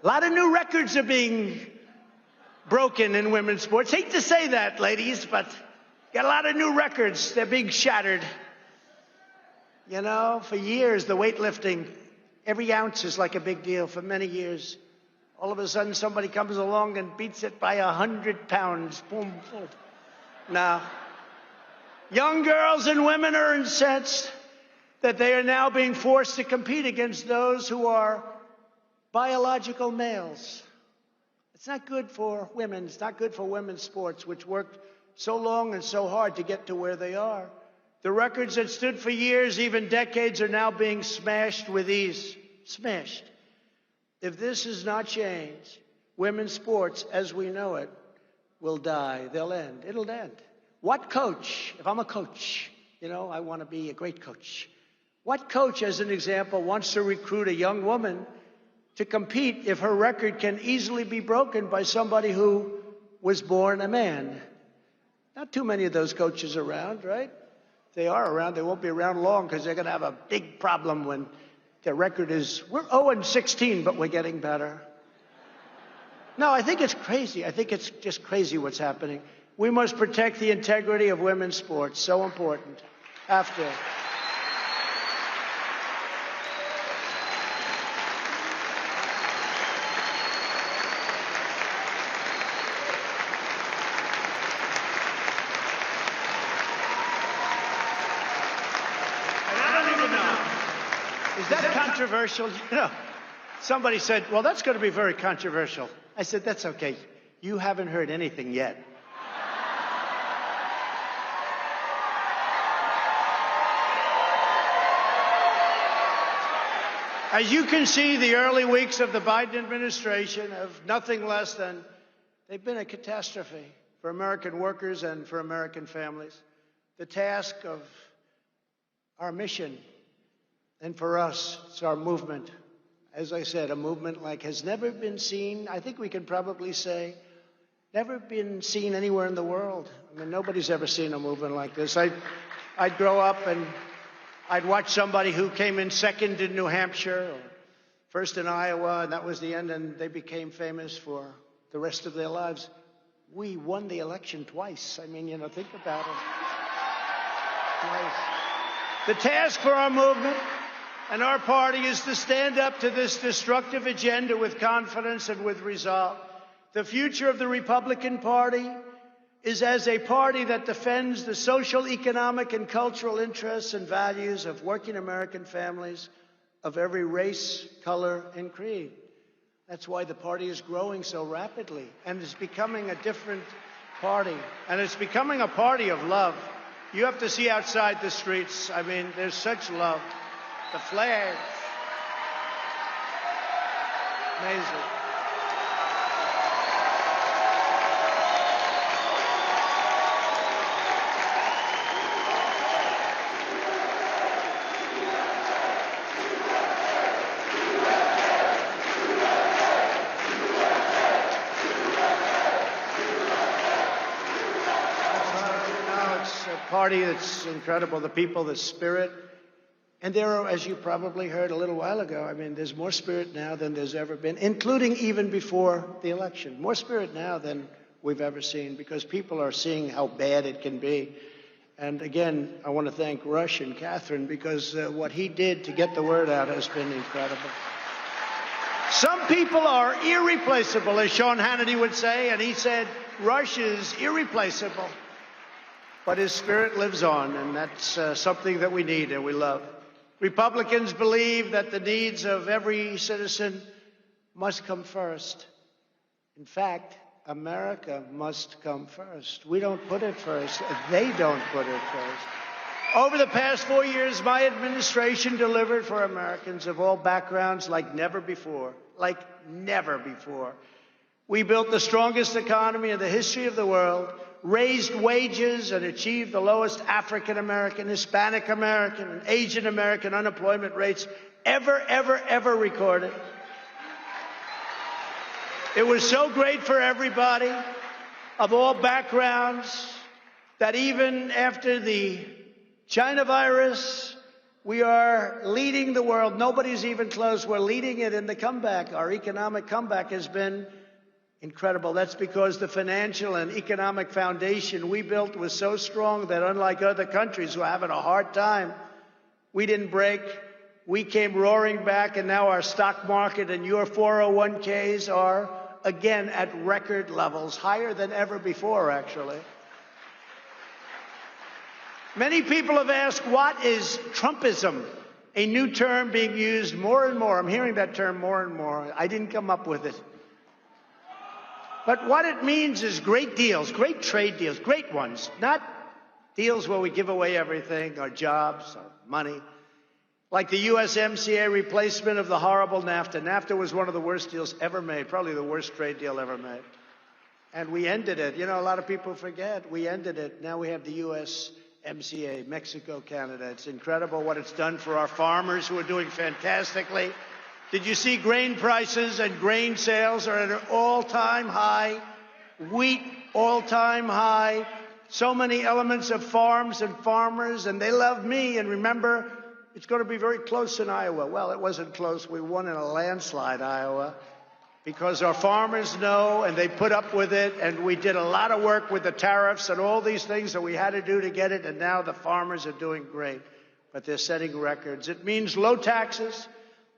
A lot of new records are being broken in women's sports. Hate to say that, ladies, but got a lot of new records. They're being shattered. You know, for years, the weightlifting, every ounce is like a big deal for many years. All of a sudden, somebody comes along and beats it by 100 pounds. Boom, boom. Now, young girls and women are incensed that they are now being forced to compete against those who are biological males. It's not good for women. It's not good for women's sports, which worked so long and so hard to get to where they are. The records that stood for years, even decades, are now being smashed with ease. Smashed. If this is not changed, women's sports, as we know it, will die. They'll end. It'll end. What coach, if I'm a coach, you know, I want to be a great coach. What coach, as an example, wants to recruit a young woman to compete if her record can easily be broken by somebody who was born a man? Not too many of those coaches around, right? If they are around, they won't be around long because they're going to have a big problem when their record is, we're 0-16, but we're getting better. No, I think it's crazy. I think it's just crazy what's happening. We must protect the integrity of women's sports. So important. After. Is that controversial? You know, somebody said, well, that's going to be very controversial. I said, that's okay. You haven't heard anything yet. As you can see, the early weeks of the Biden administration have nothing less than, they've been a catastrophe for American workers and for American families. The task of our mission, and for us, it's our movement. As I said, a movement like has never been seen, I think we can probably say, never been seen anywhere in the world. I mean, nobody's ever seen a movement like this. I'd grow up and I'd watch somebody who came in second in New Hampshire, or first in Iowa, and that was the end, and they became famous for the rest of their lives. We won the election twice. I mean, you know, think about it. Twice. The task for our movement and our party is to stand up to this destructive agenda with confidence and with resolve. The future of the Republican Party is as a party that defends the social, economic, and cultural interests and values of working American families of every race, color, and creed. That's why the party is growing so rapidly and is becoming a different party. And it's becoming a party of love. You have to see outside the streets. I mean, there's such love. The flags. Amazing. It's a party that's incredible. The people, the spirit. And there are, as you probably heard a little while ago, I mean, there's more spirit now than there's ever been, including even before the election. More spirit now than we've ever seen, because people are seeing how bad it can be. And again, I want to thank Rush and Catherine, because what he did to get the word out has been incredible. Some people are irreplaceable, as Sean Hannity would say, and he said Rush is irreplaceable. But his spirit lives on, and that's something that we need and we love. Republicans believe that the needs of every citizen must come first. In fact, America must come first. We don't put it first. They don't put it first. Over the past 4 years, my administration delivered for Americans of all backgrounds like never before. Like never before. We built the strongest economy in the history of the world, raised wages, and achieved the lowest African American, Hispanic American, and Asian American unemployment rates ever recorded. It was so great for everybody of all backgrounds, that even after the China virus, we are leading the world. Nobody's even close. We're leading it in the comeback. Our economic comeback has been incredible. That's because the financial and economic foundation we built was so strong that unlike other countries who are having a hard time, we didn't break. We came roaring back, and now our stock market and your 401ks are again at record levels, higher than ever before, actually. Many people have asked, what is Trumpism? A new term being used more and more. I'm hearing that term more and more. I didn't come up with it. But what it means is great deals, great trade deals, great ones, not deals where we give away everything, our jobs, our money. Like the USMCA replacement of the horrible NAFTA. NAFTA was one of the worst deals ever made, probably the worst trade deal ever made. And we ended it. You know, a lot of people forget. We ended it. Now we have the USMCA, Mexico, Canada. It's incredible what it's done for our farmers who are doing fantastically. Did you see grain prices and grain sales are at an all-time high? Wheat, all-time high. So many elements of farms and farmers, and they love me. And remember, it's going to be very close in Iowa. Well, it wasn't close. We won in a landslide, Iowa, because our farmers know and they put up with it. And we did a lot of work with the tariffs and all these things that we had to do to get it. And now the farmers are doing great, but they're setting records. It means low taxes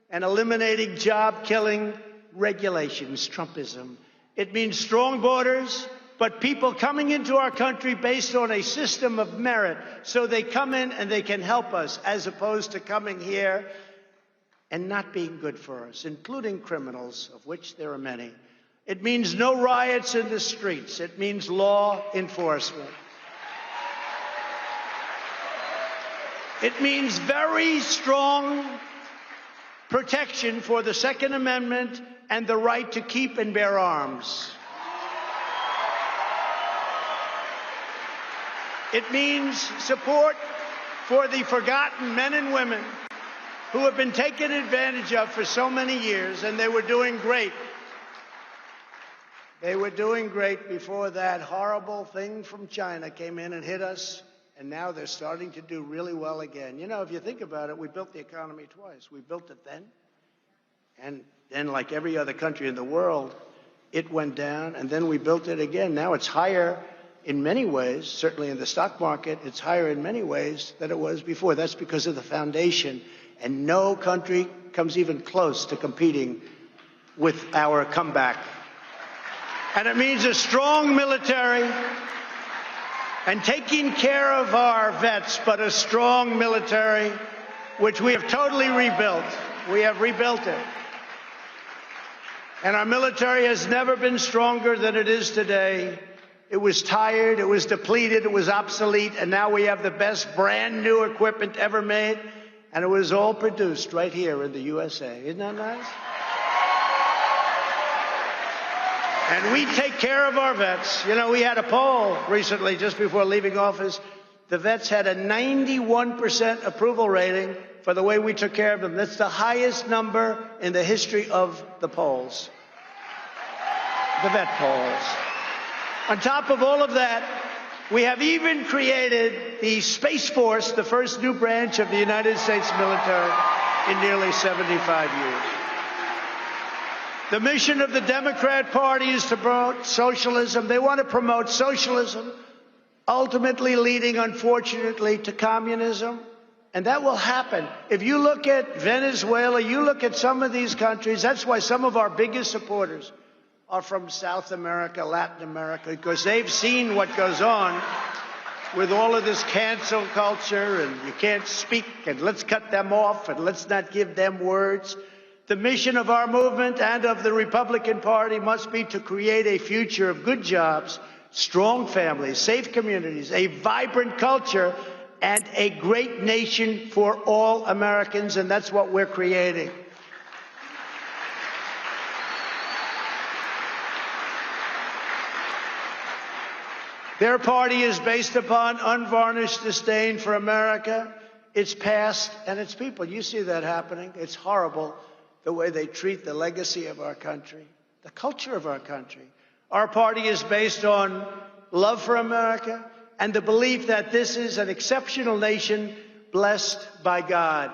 and eliminating job-killing regulations, Trumpism. It means strong borders, but people coming into our country based on a system of merit. So they come in and they can help us, as opposed to coming here and not being good for us, including criminals, of which there are many. It means no riots in the streets. It means law enforcement. It means very strong protection for the Second Amendment and the right to keep and bear arms. It means support for the forgotten men and women who have been taken advantage of for so many years, and they were doing great. They were doing great before that horrible thing from China came in and hit us, and now they're starting to do really well again. You know, if you think about it, we built the economy twice. We built it then, and then like every other country in the world, it went down, and then we built it again. Now it's higher in many ways, certainly in the stock market, it's higher in many ways than it was before. That's because of the foundation, and no country comes even close to competing with our comeback. And it means a strong military and taking care of our vets, but a strong military, which we have totally rebuilt. We have rebuilt it. And our military has never been stronger than it is today. It was tired, it was depleted, it was obsolete, and now we have the best brand new equipment ever made, and it was all produced right here in the USA. Isn't that nice? And we take care of our vets. You know, we had a poll recently, just before leaving office. The vets had a 91% approval rating for the way we took care of them. That's the highest number in the history of the polls, the vet polls. On top of all of that, we have even created the Space Force, the first new branch of the United States military in nearly 75 years. The mission of the Democrat Party is to promote socialism. They want to promote socialism, ultimately leading, unfortunately, to communism. And that will happen. If you look at Venezuela, you look at some of these countries, that's why some of our biggest supporters are from South America, Latin America, because they've seen what goes on with all of this cancel culture, and you can't speak, and let's cut them off, and let's not give them words. The mission of our movement and of the Republican Party must be to create a future of good jobs, strong families, safe communities, a vibrant culture, and a great nation for all Americans, and that's what we're creating. Their party is based upon unvarnished disdain for America, its past, and its people. You see that happening. It's horrible, the way they treat the legacy of our country, the culture of our country. Our party is based on love for America and the belief that this is an exceptional nation blessed by God.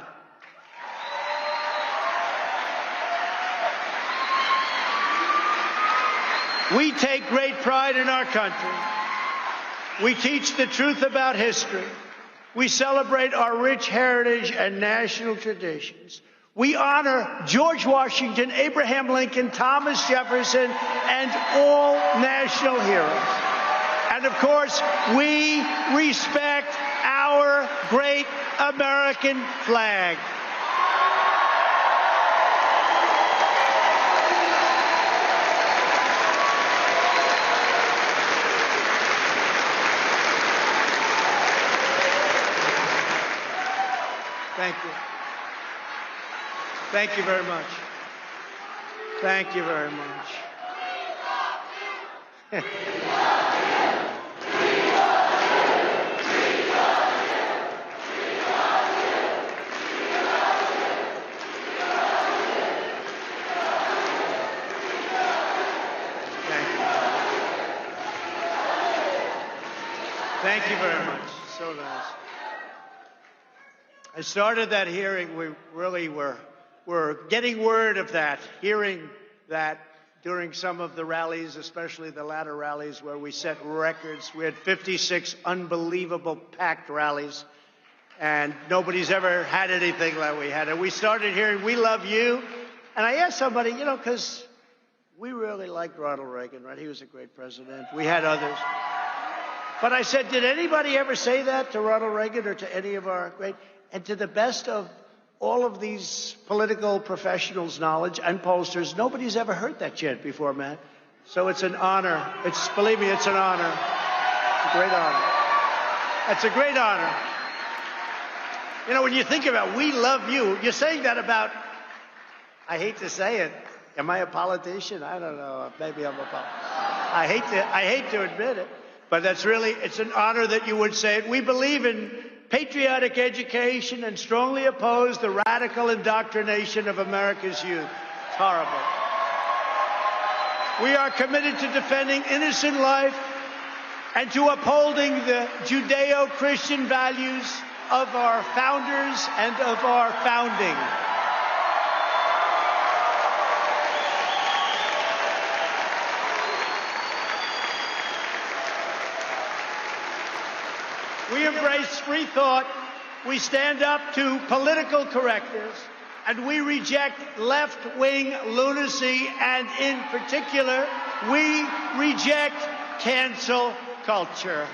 We take great pride in our country. We teach the truth about history. We celebrate our rich heritage and national traditions. We honor George Washington, Abraham Lincoln, Thomas Jefferson, and all national heroes. And of course, we respect our great American flag. Thank you. Thank you very much. Thank you very much. Thank you very much. So nice. I started that hearing. We really were getting word of that, hearing that during some of the rallies, especially the latter rallies where we set records. We had 56 unbelievable packed rallies, and nobody's ever had anything like we had. And we started hearing, "We love you." And I asked somebody, you know, because we really liked Ronald Reagan, right? He was a great president. We had others. But I said, did anybody ever say that to Ronald Reagan or to any of our great? And to the best of all of these political professionals' knowledge and pollsters, nobody's ever heard that chant before, man. So it's an honor. Believe me, it's an honor. It's a great honor. It's a great honor. You know, when you think about "we love you," you're saying that about, I hate to say it, am I a politician? I don't know. Maybe I'm a politician. I hate to admit it, but it's an honor that you would say it. We believe in patriotic education and strongly oppose the radical indoctrination of America's youth. It's horrible. We are committed to defending innocent life and to upholding the Judeo-Christian values of our founders and of our founding. We embrace free thought, we stand up to political correctness, and we reject left-wing lunacy, and in particular, we reject cancel culture.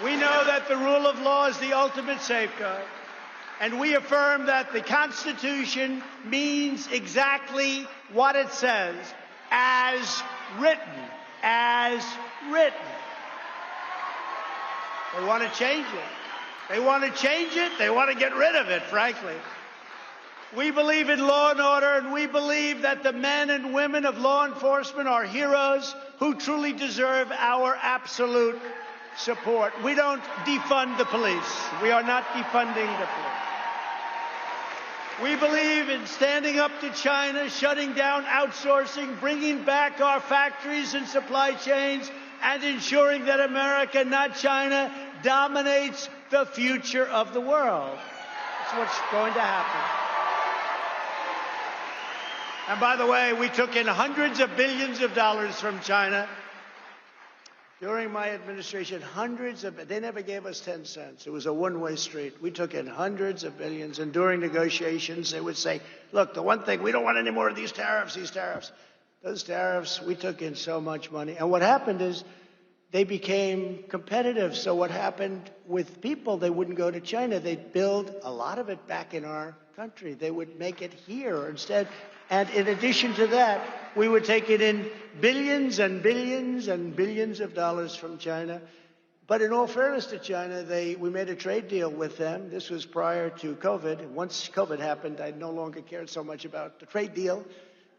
We know that the rule of law is the ultimate safeguard, and we affirm that the Constitution means exactly what it says, as written, as written. They want to change it. They want to change it. They want to get rid of it, frankly. We believe in law and order, and we believe that the men and women of law enforcement are heroes who truly deserve our absolute support. We don't defund the police. We are not defunding the police. We believe in standing up to China, shutting down outsourcing, bringing back our factories and supply chains, and ensuring that America, not China, dominates the future of the world. That's what's going to happen. And by the way, we took in hundreds of billions of dollars from China. During my administration, they never gave us 10 cents. It was a one-way street. We took in hundreds of billions, and during negotiations, they would say, look, the one thing, we don't want any more of these tariffs. Those tariffs, we took in so much money. And what happened is they became competitive. So what happened with people, they wouldn't go to China. They'd build a lot of it back in our country. They would make it here instead. And in addition to that, we were taking in billions and billions and billions of dollars from China. But in all fairness to China, we made a trade deal with them. This was prior to COVID. Once COVID happened, I no longer cared so much about the trade deal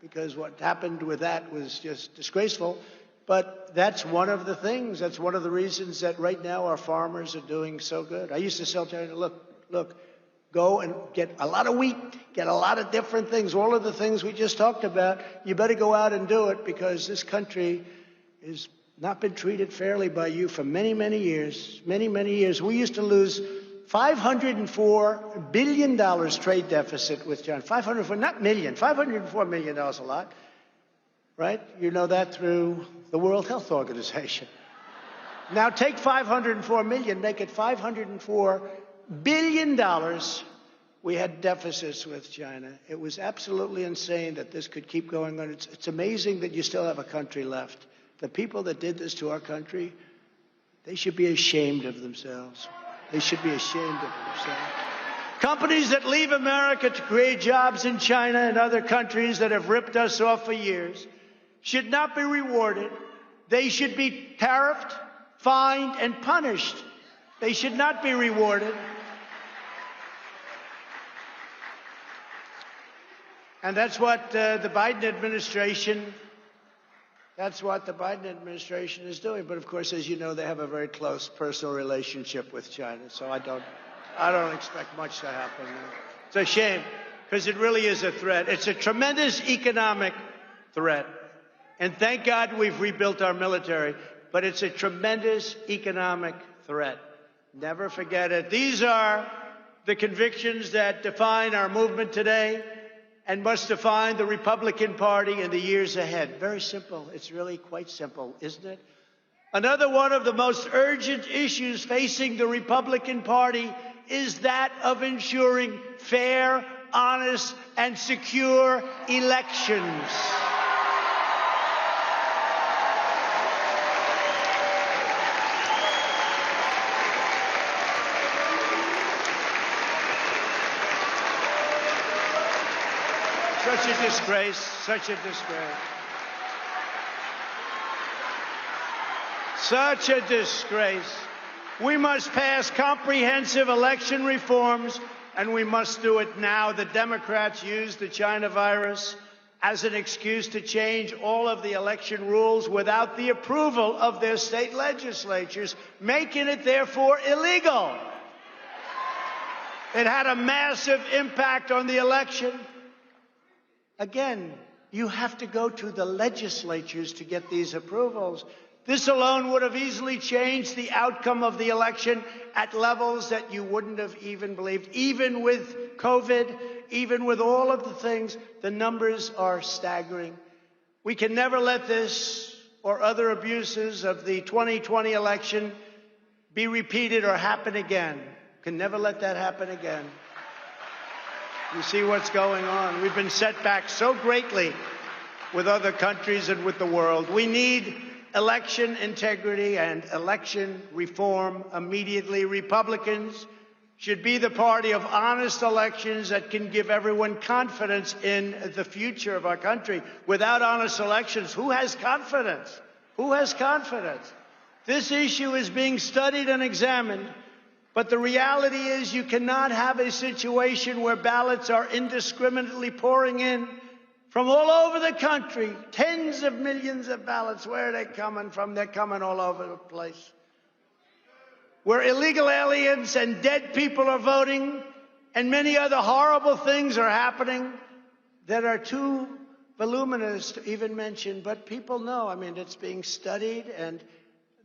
because what happened with that was just disgraceful. But that's one of the things. That's one of the reasons that right now our farmers are doing so good. I used to tell China, look, go and get a lot of wheat, get a lot of different things, all of the things we just talked about. You better go out and do it, because this country has not been treated fairly by you for many, many years, many, many years. We used to lose $504 billion trade deficit with China. 504, not million, $504 million a lot, right? You know that through the World Health Organization. Now take 504 million, make it $504 billion. We had deficits with China. It was absolutely insane that this could keep going on. It's amazing that you still have a country left. The people that did this to our country, they should be ashamed of themselves. They should be ashamed of themselves. Companies that leave America to create jobs in China and other countries that have ripped us off for years should not be rewarded. They should be tariffed, fined, and punished. They should not be rewarded. And that's what the Biden administration is doing. But of course, as you know, they have a very close personal relationship with China. So I don't expect much to happen. It's a shame, because it really is a threat. It's a tremendous economic threat. And thank God we've rebuilt our military. But it's a tremendous economic threat. Never forget it. These are the convictions that define our movement today and must define the Republican Party in the years ahead. Very simple. It's really quite simple, isn't it? Another one of the most urgent issues facing the Republican Party is that of ensuring fair, honest, and secure elections. Such a disgrace, such a disgrace. Such a disgrace. We must pass comprehensive election reforms, and we must do it now. The Democrats used the China virus as an excuse to change all of the election rules without the approval of their state legislatures, making it therefore illegal. It had a massive impact on the election. Again, you have to go to the legislatures to get these approvals. This alone would have easily changed the outcome of the election at levels that you wouldn't have even believed. Even with COVID, even with all of the things, the numbers are staggering. We can never let this or other abuses of the 2020 election be repeated or happen again. Can never let that happen again. You see what's going on. We've been set back so greatly with other countries and with the world. We need election integrity and election reform immediately. Republicans should be the party of honest elections that can give everyone confidence in the future of our country. Without honest elections, who has confidence? Who has confidence? This issue is being studied and examined. But the reality is you cannot have a situation where ballots are indiscriminately pouring in from all over the country. Tens of millions of ballots. Where are they coming from? They're coming all over the place. Where illegal aliens and dead people are voting, and many other horrible things are happening that are too voluminous to even mention. But people know. I mean, it's being studied, and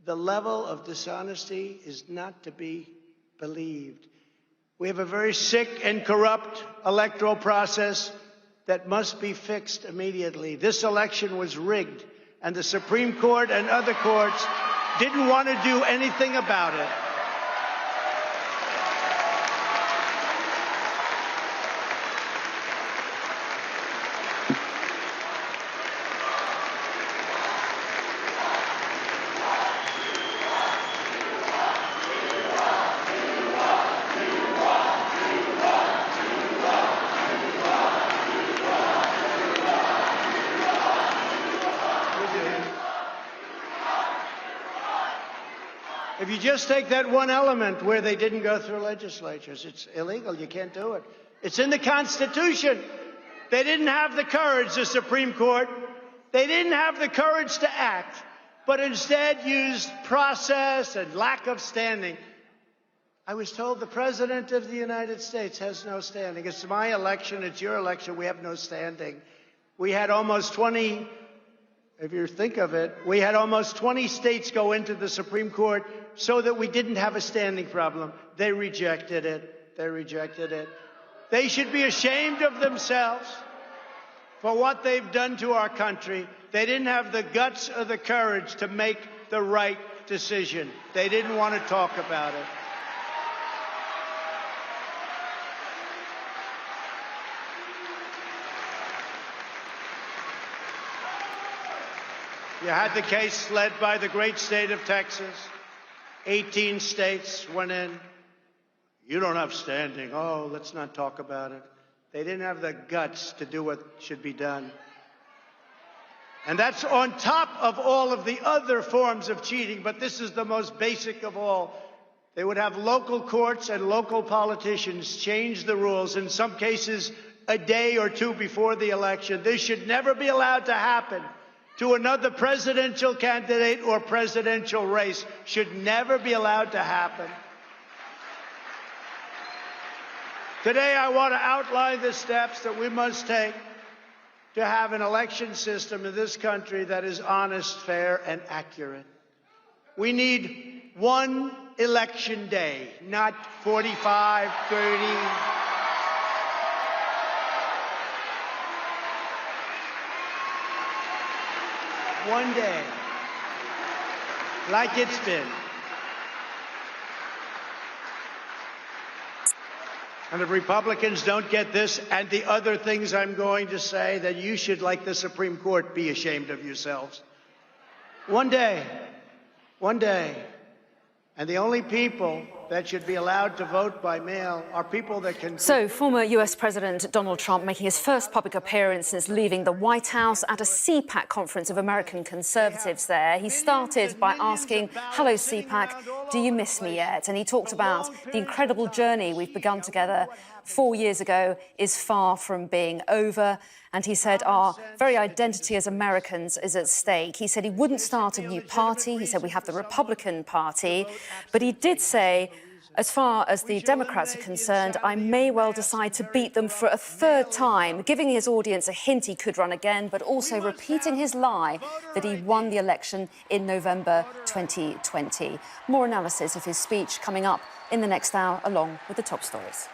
the level of dishonesty is not to be believed. We have a very sick and corrupt electoral process that must be fixed immediately. This election was rigged, and the Supreme Court and other courts didn't want to do anything about it. If you just take that one element where they didn't go through legislatures, it's illegal. You can't do it. It's in the Constitution. They didn't have the courage, the Supreme Court. They didn't have the courage to act, but instead used process and lack of standing I was told the President of the United States has no standing. It's my election, it's your election, we have no standing. We had almost 20, if you think of it, we had almost 20 states go into the Supreme Court so that we didn't have a standing problem. They rejected it. They rejected it. They should be ashamed of themselves for what they've done to our country. They didn't have the guts or the courage to make the right decision. They didn't want to talk about it. You had the case led by the great state of Texas. 18 states went in. You don't have standing. Oh, let's not talk about it. They didn't have the guts to do what should be done. And that's on top of all of the other forms of cheating, but this is the most basic of all. They would have local courts and local politicians change the rules, in some cases a day or two before the election. This should never be allowed to happen to another presidential candidate or presidential race. Should never be allowed to happen. Today, I want to outline the steps that we must take to have an election system in this country that is honest, fair, and accurate. We need one election day, not 45, 30. One day, like it's been. And if Republicans don't get this and the other things I'm going to say, then you should, like the Supreme Court, be ashamed of yourselves. One day. And the only people that should be allowed to vote by mail are people that can... So, former US President Donald Trump making his first public appearance since leaving the White House at a CPAC conference of American conservatives there. He started by asking, "Hello, CPAC, do you miss me yet?" And he talked about the incredible journey we've begun together 4 years ago is far from being over. And he said our very identity as Americans is at stake. He said he wouldn't start a new party. He said we have the Republican Party. But he did say, as far as the Democrats are concerned, I may well decide to beat them for a third time, giving his audience a hint he could run again, but also repeating his lie that he won the election in November 2020. More analysis of his speech coming up in the next hour, along with the top stories.